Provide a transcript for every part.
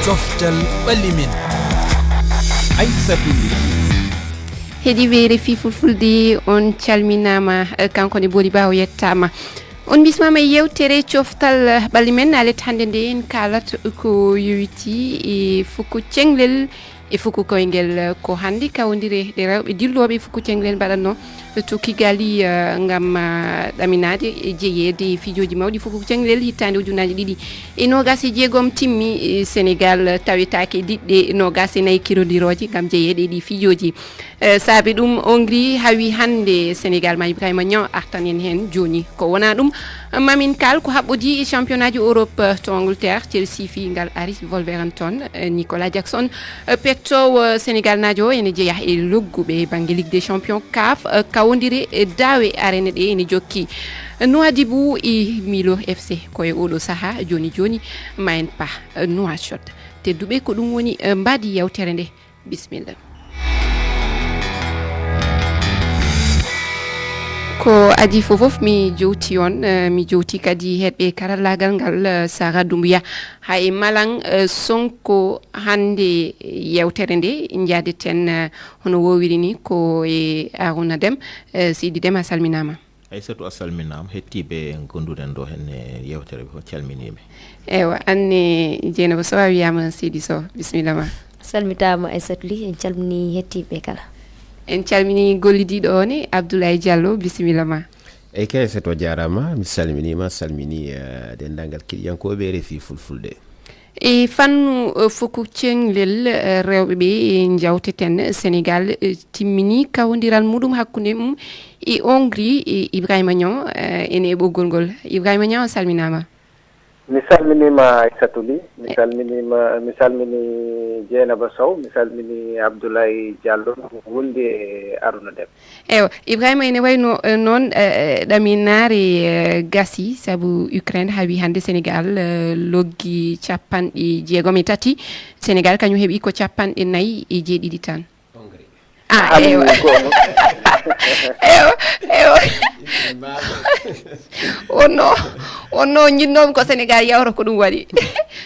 coftal ɓalimin Aissatou heedi weere fi fulfulde on calminama kankone booli bawo yettama on bismama e yewtere coftal ɓalli men alet hande nde en kalat ko yowiti e fukko cenglel e fukko koyngel ko hande kawodire ɗe rewɓe dilloɓe fukko cenglel mbaɗatno to Kigali ngam ɗaminade e jeeyede fijoji mawɗi fukko cenglel hittande ujunaji ɗiɗi e nogas e jeegom timmi Sénégal tawetake diɗɗe nogas e nayyi kirodiroje ngam jeeyede ɗi fijoji saabi ɗum Hongrie hawi hande Sénégal ma Ibrahima Niang artan en hen joni ko wona ɗum mamin kal ko haɓɓodi e championnat ji Europe to Angleterre Chelsea fingal ari Wolverhampton Nicolas Jackson pettowo Sénégal najo ene jeeya e logguɓe banggue Ligue des Champions CAF kawodire dawe arene ɗe ene jokki Nouadhibou e Milo FC koye oɗo saaha joni ma en pa Nouakchott tedduɓe ko ɗum woni mbadi yewtere nde bisimilla ko adi fofof mi jowti on mi jowti kadi heɓɓe karallagal ngal Sara Doumbouya hay malang Sonko hande yewtere nde jaadeten hono wowiri ni ko e Arouna Deme Sidi Deme a salminama. Aissatou a salminama hettiɓe gonduɗen ɗo henne yewtere ko calminiɓe eywa anne Dieynaba Sow a wiyama Sidi Sow bisimilla ma. salmitama Aissatou Ly en calmini hettiɓe kala en calmini gollidiɗo o ne Abdoulaye Diallo bisimilla ma. eyyi kay Aissatou jarama mi salminima salmini dendagal keɗiyankoɓe RFI fulfulde e fannu fukko cenglel rewɓeɓe jawteten Sénégal timmini kawodiral muɗum hakkude mum e Hongrie e Ibrahima Niang ene e ɓoggol ngol Ibrahima Niang salminama. mi salminima Aissatou Ly mi salmini Dieynaba Sow mi salmini Abdoulaye Diallo wonde e Arouna Deme eywa Ibrahima ene wayno noon ɗaminare gasi saabu Ukraine hawi hande Sénégal loggi capanɗe jeegom e tati Sénégal kañum heeɓi ko capanɗe nayyi e jeeɗiɗi tan eywa eywa onno jinnomi ko Sénégal yawra ko ɗum waɗi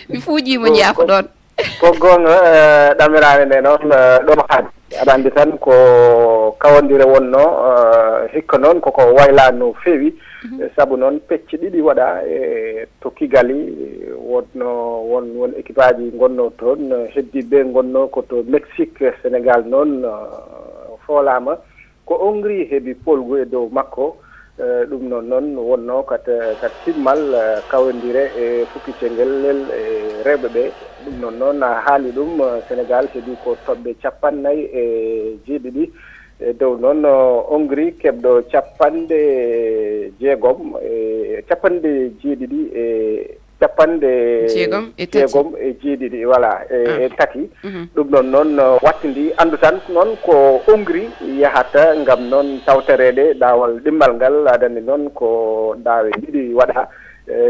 mi fuujima jeeya ko ɗon ko gonga ɗamiraɓe nde noon ɗo haadi aɗa andi tan ko kawodire wonno hikka noon koko wayla no feewi saabu noon pecce ɗiɗi waɗa to Kigali won équipe aji gonno toon heddiɓe gonno koto Mexique Sénégal noon foolama ko Hongrie heeɓi polgu e dow makko ɗum noon wonno kat timmal kawodire e fukki cengelel e rewɓe ɓe ɗum noon a haali ɗum Sénégal heeɓi ko toɓɓe capannayyi e jeeɗiɗi e dow noon Hongrie keɓɗo capanɗe jeegom jeegom e jeeɗiɗi voilà e tati ɗum noon wattidi andu tan noon ko Hongrie yahata ngam noon tawtereɗe ɗawal ɗimmal ngal aɗa andi noon ko ɗaawe ɗiɗi waɗa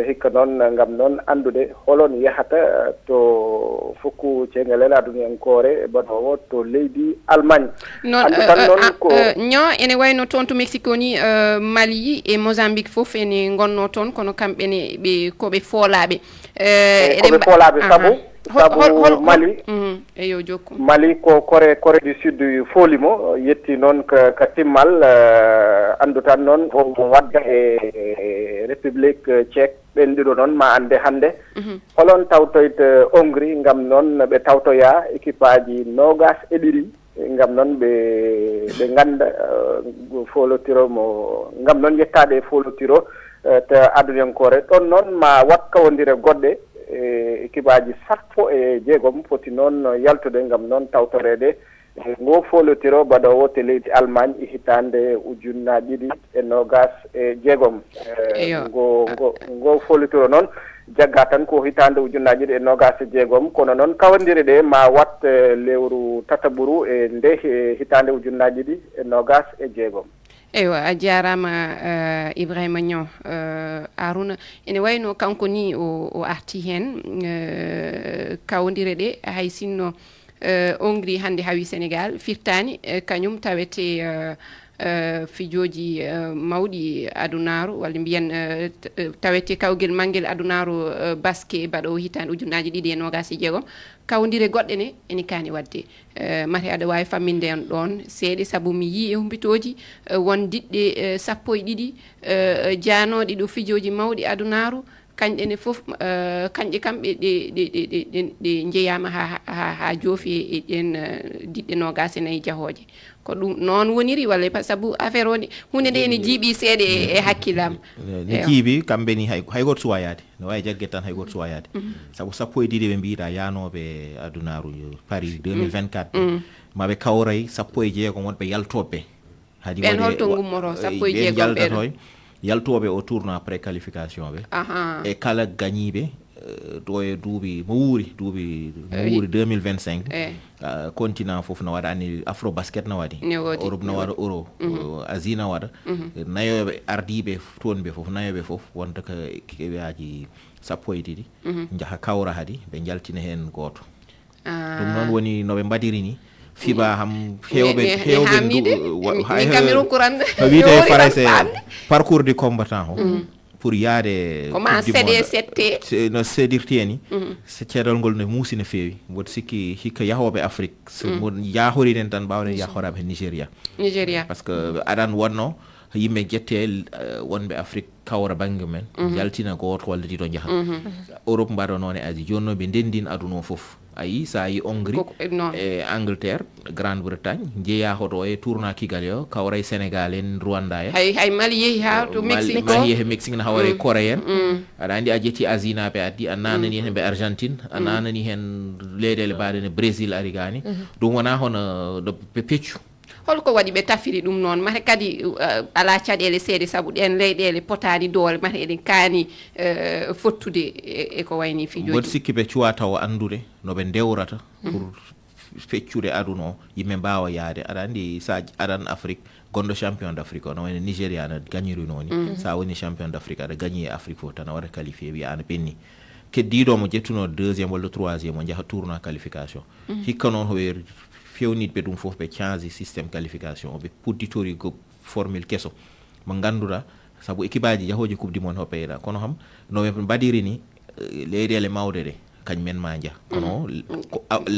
hikka noon ngam noon andude holon yahata to fukku cengelel aduniyankore baɗowo to leydi Allemagne noon ko Niang ene wayno toon to Mexique woni Mali e Mozambique fof ene gonno toon kono kamɓene ɓe koɓe foolaɓe koɓe foolaɓe sabu Mali eyo jokku Mali ko Corée du Sud foolimo yetti noon ka timmal andu tan noon omo wadda e République Tchèque ɓen ɗiɗo noon ma ande hande holon tawtoyde Hongrie ngam noon ɓe tawtoya équipe aji nogas e ɗiɗi ngam noon ɓe ganda folotiro ngam noon yettade e folotiro to aduniyankore ɗon noon ma wat kawodire goɗɗe équipe aji sappo e jeegom foti noon yaltude ngam noon tawtorede ngo folotiro baɗowo to leydi Allemagne e hitande ujunnaje ɗiɗi e nogas e jeegom ngo folotiro noon jagga tan ko hitande ujunnaje ɗiɗi e nogas e jeegom kono noon kawodire ɗe ma wat lewru tataɓuru e nde hitande ujunnaje ɗiɗi e nogas e jeegom eywa a jarama Ibrahima Niang Arouna ene wayno kanko ni o arti hen kawodire ɗe hay sinno Hongrie hande hawi Sénégal firtani kañum tawete fijoji mawɗi adunaru walla mbiyen tawete kawgel mangel adunaru basket baɗo hitande ujunaji 2026 kawdire goɗɗe ne ene kani wadde mate aɗa wawi famminde en ɗon seeɗe saabu mi yi e humpitoji won diɗɗe 12 janoɗe ɗo fijoji mawɗi adunaru kanƴe ne fof kanƴe kamɓe ɗe jeeyama ha joofi e ɗen diɗɗe 24 jahoje ko ɗum noon woniri walla saabu affaire o hunde nde ene jiiɓi seeɗe e hakkillam ne jiiɓi kamɓe ni hay goto suwa yaade no wawi jagguet tan hay goto suwa yaade saabu 12 ɓe mbiɗa yanoɓe adunaru Paris 2024 maɓe kawray 16 wonɓe yaltoɓe hadi ɓen holto gummoto 16 ɓeɗo yaltoɓe au tournoi pré-qualification ɓe e kala gañiɓe ɗo e duuɓi mo wuuri 2025 continent fof no waɗa anni afro basket no waɗi Europe no waɗa euro Asie no waɗa nayoɓe ardiɓe toon ɓe fof nayoɓe fof wonta ko keɓeyaji 12 jaaha kawra hadi ɓe jaltina hen goto ɗum noon woni noɓe mbaɗiri ni fiba ham hewɓe wiyete français parcours du combattant o pour yaade comment cédé sette no sédirti ni so ceeɗal ngol no muusi no feewi mboɗo sikki hikka yahoɓe Afrique so jahorinen tan mbawden yahoraɓe Nigéria par ce que aɗan wonno yimɓe jette wonɓe Afrique kawra banggue men jaltina goto walla ɗiɗo jaaha Europe mbaɗa noon e Asie joni noon ɓe ndendin aduna o foof ayi sa yi Hongrie e Angleterre Grande-Bretagne jeeya hoto e tournoi Kigali o kawray Sénégal en Rwanda en hay Mali yeehi ha to Mexique Mali yeehi Mexique ne hawre Corée en aɗa andi a jetti Asie naɓe addi a nanani hen ɓe Argentine a nanani hen leyɗele mbaɗe ne Brésil ari gani ɗum wona hono ɗo peccu holko waɗi ɓe tafiri ɗum noon mate kadi ala caɗele seeɗe saabu ɗen leyɗele potani doole mate eɗen kaani fottude e ko wayni fijoji mboɗo sikki ɓe cuwa taw andude noɓe dewrata pour feccude aduna o yimɓe mbawa yaade aɗa andi sa aɗan Afrique gonɗo champion d'Afrique o no wayno Nigéria no gagniri nooni sa woni champion d'Afrique aɗa gagni e Afrique fof tan a waɗa qualifié wiya ana penni keddiɗo mo jettuno deuxiéme walla troisiéme o jaaha tournoi qualification hikka noon hoye fewnitɓe ɗum fof ɓe change systéme qualification o ɓe pudditori go formule kesso mo ganduɗa saabu équipe aji jahoji coupe du monde hoppe yiɗa kono ham noɓe mbaɗiri ni leyɗele mawɗe ɗe kañumen ma jaa kono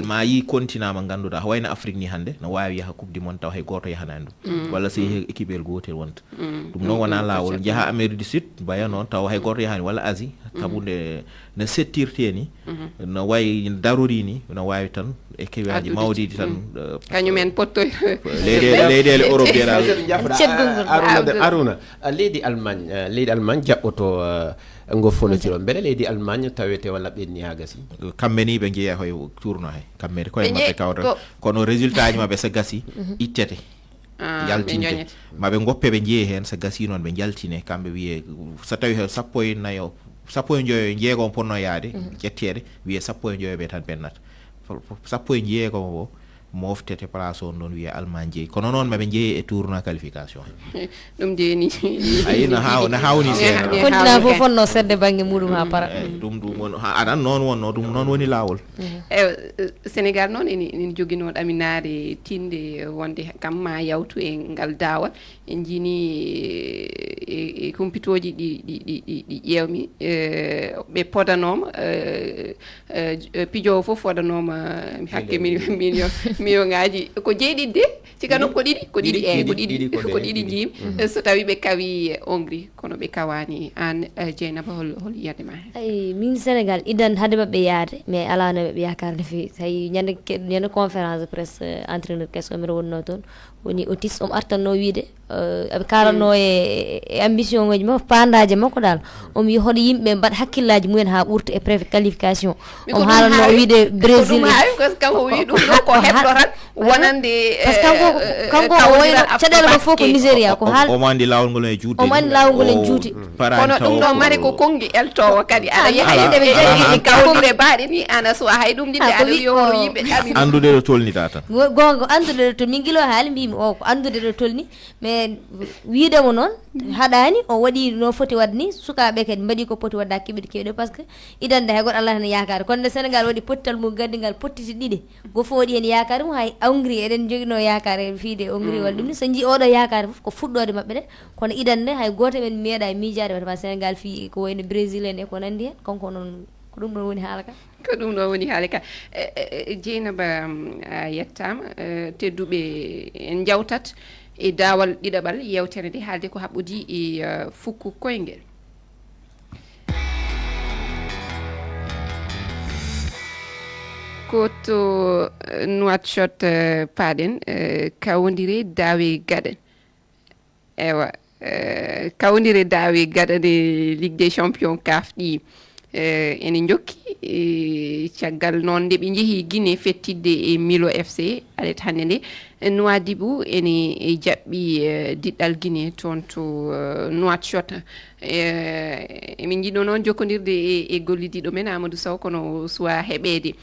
ma yi continent mo ganduɗa wayno Afrique ni hannde no wawi yaha coupe du monde taw hay goto yahanani ɗum walla so yeehi équipe el gotel wonta ɗum noon wona lawol jaaha Amérique du Sud mbaya noon taw hay goto yahani walla Asie tabude no settirte ni no wayi darori ni no wawi tan e kewaji mawɗiɗi tan kañumen pottoy leyɗele Europe ɗeɗa Aruna leydi Allemagne jaɓɓoto ngo folotiro beele leydi Allemagne tawete walla ɓenni ha gasi kamɓe ni ɓe jeeya koye tourno hay kamɓe koye mabɓe kawta kono résultat ji mabɓe so gasi ittete yaltinte maɓe goppe ɓe jeeyi hen so gasi noon ɓe jaltine kamɓe wiye so tawi 14 jeegom ponno yaade ƴettede wiye 15 ɓe tan bennata 16 o moftete place on ɗon wiya Allemagne jeeyi kono noon maɓe jeeyi e tournoi qualification ɗum jeni ayi no hawni seeɗa continent fof fonno sedde banggue muɗum ha para ɗum aɗan noon wonno ɗum noon woni lawol Sénégal noon ene joguino ɗaminare tinde wonde kam ma yawtu e ngal dawal en jini e humpitoji ɗi ƴewmi ɓe podanoma pijowo fof podanoma hakke million ngaji ko jeeɗiɗde cikano ko ɗiɗi jim so tawi ɓe kawi Hongrie kono ɓe kawani an Dieynaba hol yiyande ma ay min Sénégal idan hade mabɓe yaade mais ala no ɓe yakar no fewi tawi ñande conférence de presse entraîneur kesso mbiɗa wonno toon woni Otis artanno wiide aɓe kalanno e ambition ngoji makko pandaje makko dal omo wi hoɗo yimɓe mbaɗa hakkillaji mumen ha ɓurta e qualification omo haalanno wiide Brésil kanko wi ɗum ɗo ko heɓɗo tan wonande par ce que kanko wayno caɗele makko fof ko Nigéria ko haal omo andi lawol ngol e juuti omo andi lawol ngol en juuti kono ɗum ɗo mari ko kongi eltowo kadi aɗa yaha ɓe jaggi kawɗure mbaɗe ni ana suwa hay ɗum ɗiɗe aɗa wiyo yimɓe ɗami andude ɗo tolnita tan gonga andude to min guilo haali mbimi o ko andude ɗo tolni mais wiidemo noon haɗani o waɗi no foti wadde ni sukaɓe kadi mbaɗi ko poti wadde hakkiɓe kewɗe par ce que idande hay goto Allah hen yakare kono nde Sénégal waɗi pottal mum gaddigal pottiti ɗiɗi goto waɗi hen yakare mum hay Hongrie eɗen joguino yakare fiide Hongrie walla ɗum ni so jii oɗo yakare foof ko fuɗɗode mabɓe ɗe kono idande hay goto men meeɗa miijade watama Sénégal fi ko wayno Brésil en e ko nandi hen konko noon ko ɗum ɗon woni haala ka ko ɗum ɗo woni haala ka Dieynaba a yettama tedduɓe en jawtat e daawal ɗiɗaɓal yewtere nde haalde ko haɓɓodi e fukku koyngel koto Nouakchott paaɗen kawodire daawe gaɗen ewa kawodire daawe gaɗane Ligue des champions CAF ɗi ene jokki caggal noon nde ɓe jeehi Guinée fettidde e Milo FC alet hannde nde Nouadhibou ene jaɓɓi diɗɗal Guinée toon to Nouakchott emin jiɗno noon jokkodirde e gollidiɗo men Amadou Sow kono suwa heɓede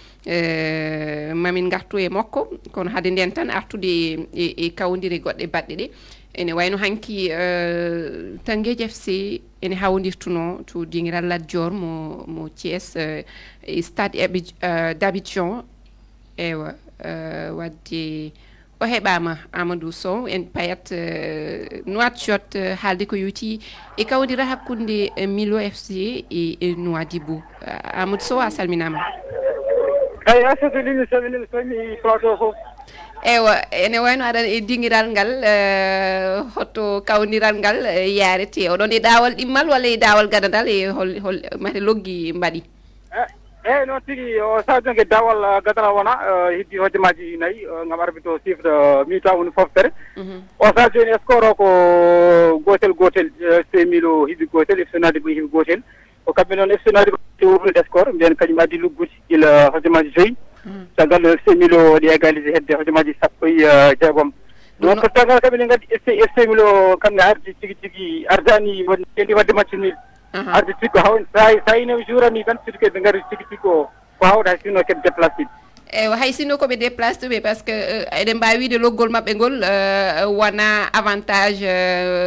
mamin gartu e makko kono hade nden tan artude e kawdire goɗɗe baɗɗe ɗe ene wayno hanki Tanguédji FC ene hawdirtuno to dingiral Lat Dior mo Thiès e stade d'Abidjan ewa wadde o heɓama Amadou Sow en payat Nouakchott haalde ko yowti e kawdira hakkude Milo FC e Nouadhibou Amadou Sow a salminama eyi asatolimi samini somi plateau fof ewa ene wayno aɗa e dingiral ngal hotto kawdiral ngal yarete oɗon e ɗawal ɗimmal walla e ɗawal gadadal e hol mate loggi mbaɗi eyyi noon tigui o sadio jongue dawal gadana wona heddi hojamaji nayyi gam arbito sifde mi-temps woni foftere o sadio joni score o ko gotel FC Milo hiɓi gotel FC Nouadhibou hiɓi gotel ko kamɓe noon FC Nouadhibou wurnude score mbiyen kañum addi luggude gila hojamaji joyyi caggal FC Milo waɗi égalisé hedde hojamaji sappo e jeegom donc caggal kamɓe ne gaddi FC Milo kamɓe ardi tigui tigui ardani ndi wadde match nul ardi tigui ko haw sa ine jour ami tan surtout ɓe gari tigui tigui ko hawde hay sinno kadi déplacé eyyi hay sinno koɓe déplace ɓe par ce que eɗen mbawi wiide loggol mabɓe ngol wona avantage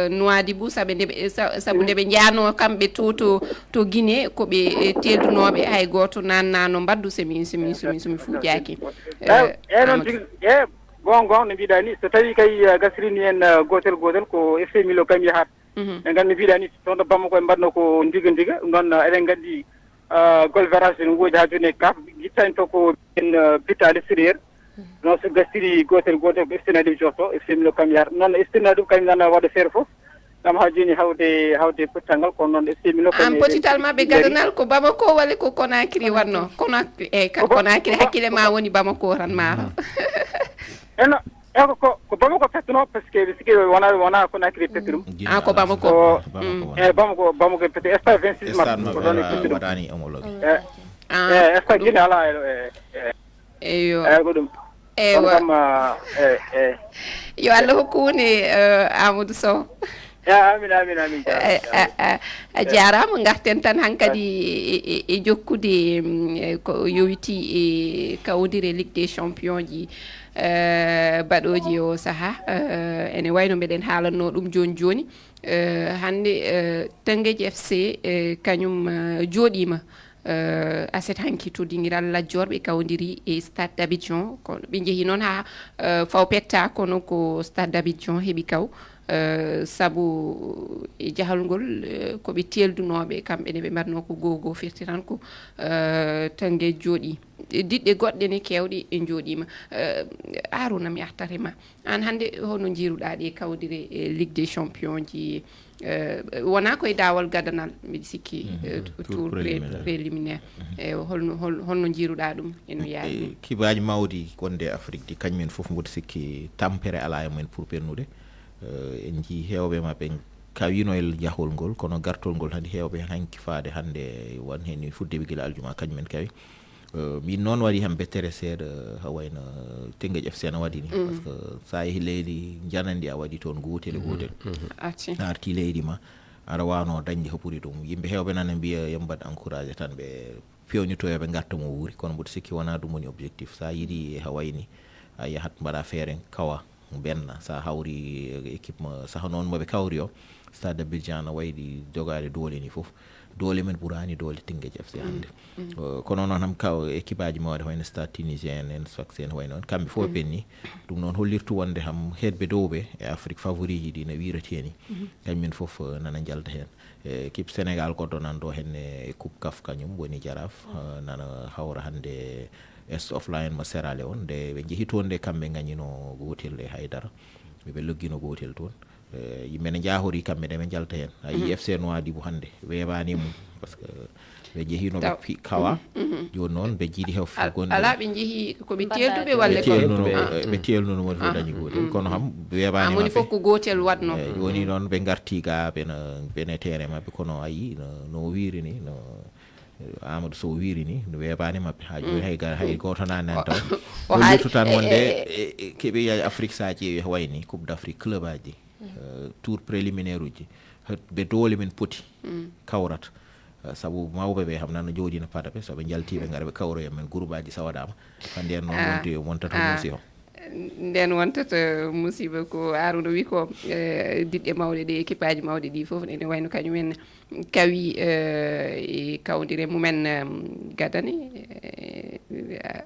Nouadhibou saabu nde ɓe jaano kamɓe to Guinée koɓe teldunoɓe hay goto nannano mbaddu somi fuujaki eyyi noon tigui e gon no mbiɗa ni so tawi kay gasrini hen gotel ko FC Milo kam yahat ɓe gandi mbiɗa ni toon ɗo Bamako e mbaɗno ko ndiga ɗum ɗon eɗen gandi gol vérage ne woodi ha joni e CAF guittani to ko en bitta à l'extérieur non so gastiri gotel ko FC Nouadhibou jotto FC Milo kam yahata noon FC Nouadhibou kañum nana waɗa feere foof gam ha joni hawde pottal ngal kono noon FC Milo an potital mabɓe gadanal ko Bamako walla ko Conakry wanno Conakry eyyi Conakry hakkille ma woni Bamako tan maaro eno ko Bamako pettuno par ce que siki wona Conakry petti ɗum ko Bamako eyyi Bamako petti stade 26 mars ko ɗon petti waɗani homologue stade Guinée ala eyo ko ɗum ewa yo Allah hokku woni Amadou Sow amin a jarama garten tan hankkadi e jokkude ko yowiti e kawdire Ligue des champions ji baɗoji o saaha ene wayno mbeɗen haalanno ɗum joni hande Tanguédji FC kañum jooɗima aset hanki to dingiral Lat Dior ɓe kawdiri e stade d'Abidjan kono ɓe jeehi noon ha faw petta kono ko stade d'Abidjan heeɓi kaw sabu e jahalngol koɓe teldunoɓe kamɓe ne ɓe mbaɗno ko goho firtiran ko Tanguédji jooɗi diɗɗe goɗɗe ne kewɗe e jooɗima Arouna mi artatema an hande hono jiruɗa ɗe kawdire Ligue des champions ji wona koye dawal gadanal mbiɗa sikki tour préliminaire holno jiruɗa ɗum eno yaari kibaji mawdi gonde Afrique ɗi kañumen foof mboɗo sikki tampere ala e mumen pour pernude en jii hewɓe mabɓe kawino e jahol ngol kono gartol ngol hande hewɓe hanki faade hande won hen fuddeɓe gila aljuma kañumen kawi min noon waɗi han bettere seeɗa ha wayno Tanguédji FC no waɗi ni par ce que sa yeehi leydi janandi a waɗi toon gotel arti leydi ma aɗa wawno dañde ko ɓuuri ɗum yimɓe hewɓe nana mbiya yo mbaɗ encouragé tan ɓe fewnitoyoɓe garta mo wuuri kono mboɗo sikki wona ɗum woni objectif sa yiiɗi ha wayni a yahat mbaɗa feere kawa benna sa hawri équipe saha noon moɓe kawri o stade Abidjan no wayɗi jogade doole ni fof doole men ɓurani doole Teungueth FC hannde kono noon ham kaw équipe aji mawɗe hoyno stade tunisien en Sfax en way noon kamɓe fof penni ɗum noon hollirtu wonde ham hedɓe dowɓe e Afrique favori ji ɗi no wirati ni kañumen fof nana jalta hen équipe Sénégal goɗɗo nan ɗo hen e coupe CAF kañum woni Jaraaf nana hawra hannde est offline mo Sierra Leone nde ɓe jeehi toon nde kamɓe gañino gotel e haydara ɓe loggino gotel toon yimɓe ne jahori kamɓe nde ɓe jalta hen a yi FC Nouadhibou hannde weeɓani mum par ce que ɓe jeehino ɓe kawa joni noon ɓe jiiɗi hew gonɗi ala ɓe jeehi koɓe telduɓe walla ɓe telnuno moɗo fof dañi gotel kono ham weeɓani woni fof ko gotel watno joni noon ɓe garti ga bene terrain mabɓe kono ayi no wiiri ni no Amadou Sow wiiri ni no weeɓani mabɓe ha joni hay goto nani nan taw hollirtu tan wonde keeɓe yaji Afrique sa ƴeewi wayni coupe d'Afrique club aji tour préliminaire uji ɓe doole men poti kawrata sabu mawɓe ɓe ham nana jooɗi no pada ɓe soɓe jaltiɓe gara ɓe kawroya men groupe aji sawaɗama hande en noon wontata muusi o nden wontata musiba ko Arouna wi ko diɗɗe mawɗe ɗe équipe aji mawɗe ɗi fof ene wayno kañumen kawi e kawdire mumen gadane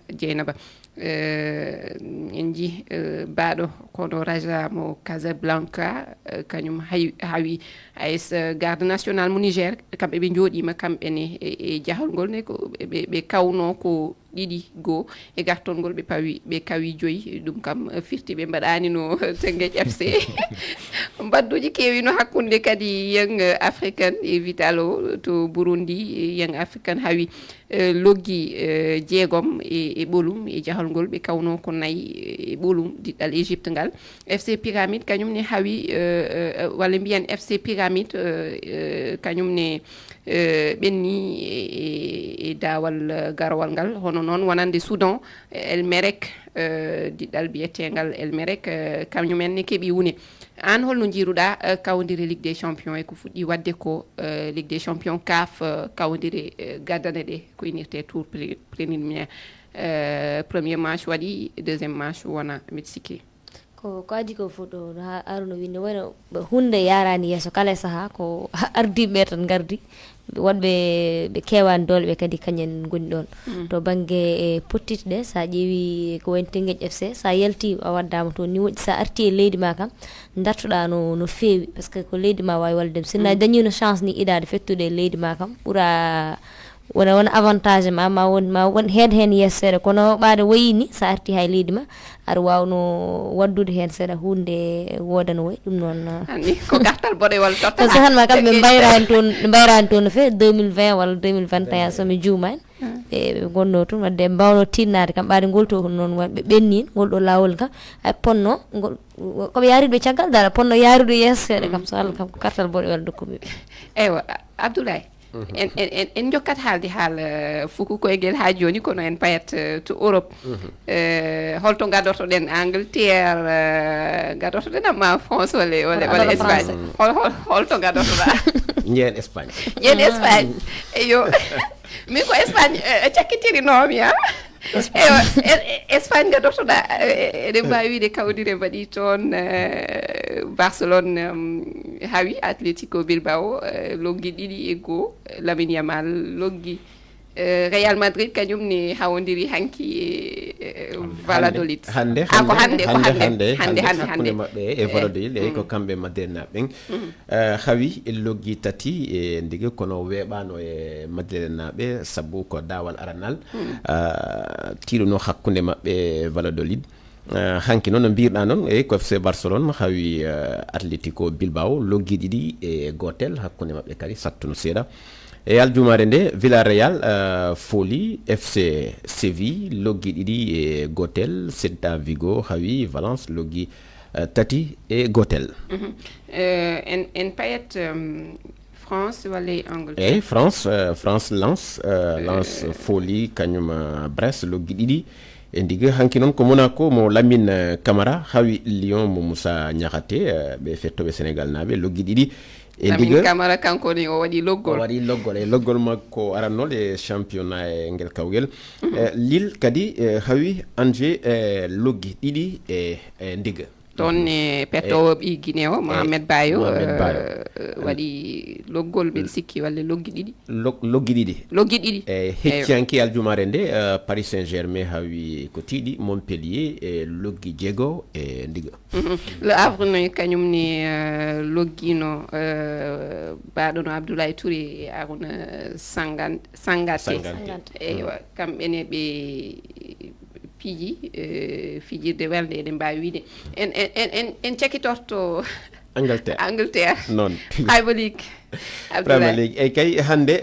Dieynaba en jii baaɗo kono Raja mo Casablanca kañum hawi AS garde national mo Niger kamɓe ɓe jooɗima kamɓene e jaholngol ne ko ɓe kawno ko 2-2 e gartongol ɓe kawi 5 ɗum kam firti ɓe mbaɗani no Teungueth FC mbadduji kewi no hakkunde kadi Young African e Vitalo to Burundi Young African hawi loggi 6 e ɓolum e jaholngol ɓe kawno ko 4 e ɓolum diɗɗal Égypte ngal FC Pyramide kañum ne hawi walla mbiyen FC Pyramide kañum ne ɓenni e dawal garowal ngal hono noon wonande Soudan El Merreikh diɗɗal biyetengal El Merreikh kañumen ne keeɓi wune an holno jiiruɗa kawdire Ligue des Champions e ko fuɗɗi wadde ko Ligue des Champions CAF kawdire gaddane ɗe ko inirte tour préliminaire premier match waɗi deuxième match wona mbiɗa sikki ko adi ko foto ha Arouna winde wayno hunde yarani yesso kala saha ko ardiɓe tan gardi wonɓe ɓe kewani dole ɓe kadi kañen goni ɗon to banggue e pottite ɗe sa ƴeewi ko woni Teungueth FC sa yalti a waddama to ni woɗɗi sa arti e leydi ma kam dartoɗa no fewi par ce que ko leydi ma wawi waldem sinna dañino chance ni iɗade fettude e leydi ma kam ɓuura wona avantage ma won heed hen yesso seeɗa kono ɓaade wayi ni sa arti hay leydi ma aɗa wawno waddude hen seeɗa hunde wodano way ɗum noon anni ko gartal boɗewal to sahanma kam ɓe mbayrani toon no fewi 2020 walla 2021 somi juumani ɓe gonno toon wadde mbawno tinnade kam ɓaade ngol to noon ɓe ɓennin ngol ɗo lawol kam ay ponno ngol koɓe yariɗo caggal dara ponno yariɗo yesso seeɗa kam so Allah kam ko kartal boɗewal dokkumiɓe eywa Abdoulaye en jokkat haalde haal fuku koyguel ha joni kono en payat to Europe holto gadortoɗen Angleterre gadortoɗen amma France walla Espagne holto gadortoɗa ñeen Espagne eyo min ko Espagne cakkitiri eyo Espagne gadortoɗa eɗen mbawi wiide kawdire mbaɗi toon Barcelone hawi Atlético Bilbao loggi 2-1 Lamine Yamal loggi Real Madrid kañum ne hawodiri hanki e Valladolid hande maɓɓe e Valladolid e ko kamɓe Madrid naɓen hawi loggi 3 e ndigui kono weeɓano e Madrid naɓe saabu ko dawal aranal tiiɗuno hakkude maɓɓe Valladolid hanki noon no mbirɗa noon e ko FC Barcelone hawi Atlético Bilbao loggi 2-1 hakkude maɓɓe kadi sattuno seeɗa e aljumare nde Villarreal Foli FC Séville loggi 2-1 Celta Vigo hawi Valence loggi 3-1 en payat France walla Angleterre France Lens Foli kañum Brest loggi 2 e ndiga hanki noon ko Monaco mo Lamine Camara hawi Lyon mo Moussa Niakhaté ɓe fettoɓe Sénégal naɓe loggi 2 e Lamine Camara kanko ni o waɗi loggol makko arannol e championnat e ngel kawgel Lille kadi hawi Angers loggi 2 e ndiga toon e pettowo ɓi Guinée o Mohamed Bayo Mohamed Bayo. waɗi loggol mbiɗa sikki walla loggi ɗiɗi loggi ɗiɗi hecciyanki aljumare nde Paris Saint-Germain hawi ko tiiɗi Montpellier e loggi jeego e ndiga Le Havre noy kañum ne loggino baɗono Abdoulaye Touré e Arouna Sangate eywa kamɓene ɓe piiji fijirde welde eɗen mbawi wiide en cakkitorto Angleterre noon Premier League Premier League eyyi kay hande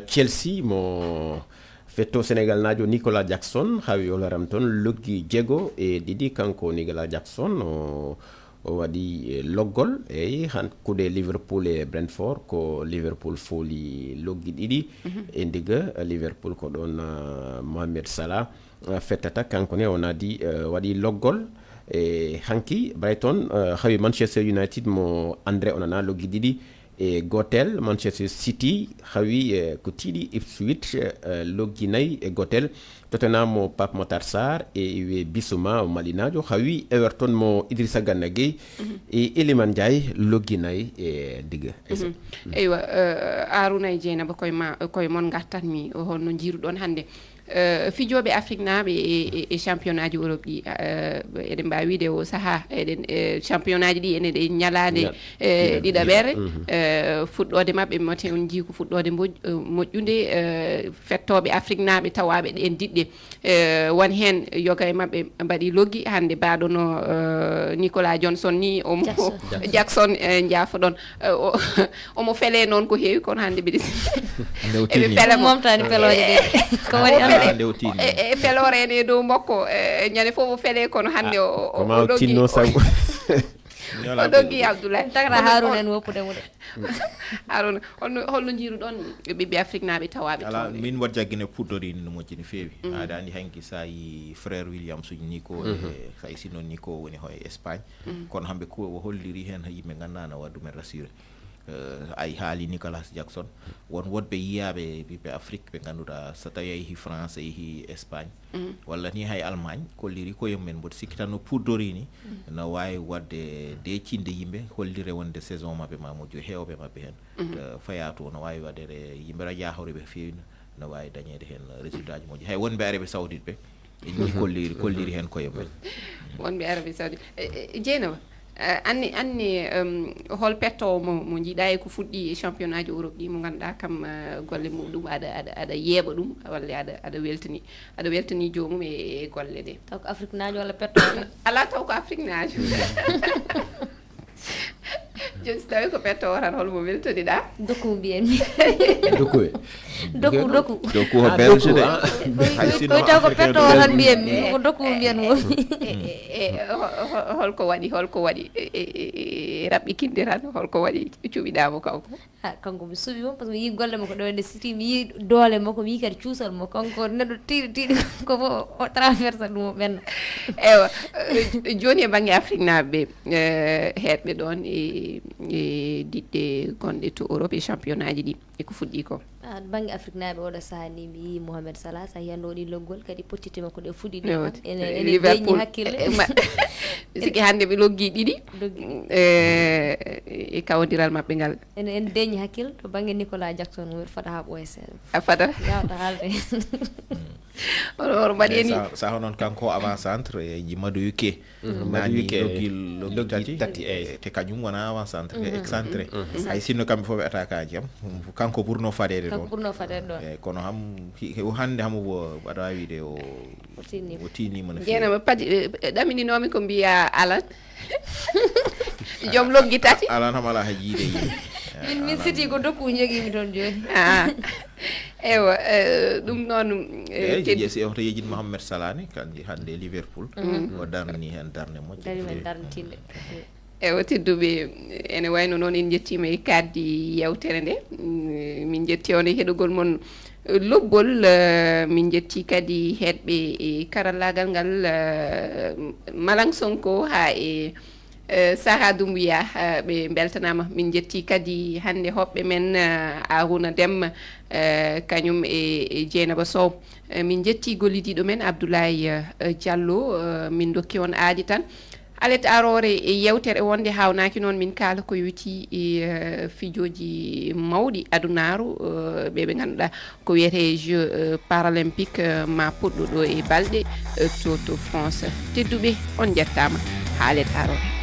Chelsea mo fetto Sénégal najo Nicolas Jackson hawi olaram toon loggi jeego e ɗiɗi kanko Nicolas Jackson o waɗi loggol eyyi hankude Liverpool e Brentford ko Liverpool fooli loggi ɗiɗi e ndiga Liverpool ko ɗon Mohamed Salah fettata kanko ne on adi waɗi loggol e hanki Brighton hawi Manchester United mo André Onana loggi ɗiɗi e gotel Manchester City hawi ko tiiɗi Ipswich loggi nayyi e gotel Tottenham mo Pape Matar Sarr e Bissouma Malinajo hawi Everton mo Idrissa Gana Gueye e Iliman Ndiaye loggi nayyi e diga eywa Arouna Dieynaba koye mon gartanmi holno jiiruɗon hande fijoɓe Afrique naaɓe e championnat ji Europe ɗi eɗen mbawi wiide o saaha eɗen championnat ji ɗi ene ɗe ñalade ɗiɗaɓere fuɗɗode mabɓe mate on jii ko fuɗɗode moƴƴude fettoɓe Afrique naaɓe tawaɓe ɗen diɗɗe won hen yoga e mabɓe mbaɗi loggi hande baɗono Nicolas Johnson ni omo Jackson jaafoɗon omo feele noon ko heewi kono hande mbiɗa eɓe feele momtani peloje ɗe ko waɗi e felore ene dow makko ñande fof o feele kono hande o tinno sago o doggi Abdoulaye tagata Harouna en woppude mu de Harouna holno jiiruɗon ɓiɓɓe Afrique naaɓe tawaɓe ala min wat jaggine puɗɗori no moƴƴi no feewi aɗa andi hanki sa yi frère Williams uji Nico e say sinno Nico woni hoye Espagne kono hamɓe ko o holliri hen yimɓe gandano waddu men rassuré ay haali Nicolas Jackson won wodɓe yiyaɓe ɓiɓɓe Afrique ɓe ganduɗa so tawi a yeehi France a yeehi Espagne walla ni hay Allemagne kolliri koyemumen mboɗo sikki tan no puddori ni no wawi wadde decinde yimɓe hollire wonde saison mabɓe ma moƴƴo hewɓe mabɓe hen faya to no wawi waɗede yimɓe ra jahore ɓe fewi no wawi dañede hen résultat ji moƴƴi hay wonɓe Arabie Saoudite ɓe ni kolliri hen koyemumen wonɓe Arabie Saoudite Dieynaba anni hol pettowo mo jiiɗa e ko fuɗɗi championnat ji Europe ɗi mo ganduɗa kam golle muɗum aɗa yeeɓa ɗum walla aɗa weltani jomum e golle ɗe taw ko Afrique najo walla pettowo ala taw ko Afrique najo joni so tawi ko pettowo tan holmo weltaniɗa dokku mbiyen dokku ko belge de koy taw ko pettowo tan mbiyen ko dokku mbiyen momi holko waɗi raɓɓikinde tan holko waɗi cuɓiɗamo kanko kanko mi suuɓi mom par ce que mi yi golle makko ɗo nde siti mi yi doole makko mi yi kadi cuusal mo kanko neɗɗo tiiɗi ko fof o traverse ɗum o ɓenna ewa joni e banggue Afrique naaɓe heɗɓe ɗon e diɗɗe gonɗe to Europe e championnat ji ɗi eko fuɗɗi ko banggue Afrique naaɓe oɗo saaha ni mi yi Mohamed Salah sa yiyande waɗi loggol kadi pottite makko ɗe fuɗɗi ɗi ene deñi hakkille siki hande ɓe loggi ɗiɗi e kawodiral mabɓe ngal ene deñi hakkille to banggue Nicolas Jackson mbiɗa fada ha ɓooya seeɗa a fada yawta haalde oɗo mbaɗi ni saha noon kanko avant centre e Mamadou Yuke nani loggi tati te kañum wona avant centre e excentré hay sinno kamɓe fof ɓe attaquant am kanko ɓurno fadede ɗon kono hande hamo aɗa wawi wide o tinima no fewi Dieynaba padi ɗamininomi ko mbiya Alan joom loggi tati Alan ham ala ha jiide yimɓe min siti ko dokku joguimi toon joni ewa ɗum noon si oto yejit Mohamed Salah ni kanji hande Liverpool o darni hen darde moƴƴe dari men darnitinde ewa tedduɓe ene wayno noon en jettima e kaddi yewtere nde min jetti on e heɗugol moon lobbol min jetti kadi heɗɓe e karallagal ngal Malang Sonko ha e Sara Doumbouya ɓe beltanama min jetti kadi hande hoɓɓe men Arouna Deme kañum e Dieynaba Sow min jetti gollidiɗo men Abdoulaye Diallo min dokki on aadi tan alet arore yewtere wonde hawnaki noon min kala ko yoti e fijoji mawɗi adunaru ɓe ganduɗa ko wiyete jeux paralympique ma puɗɗo ɗo e balɗe to France tedduɓe on jettama ha alet arore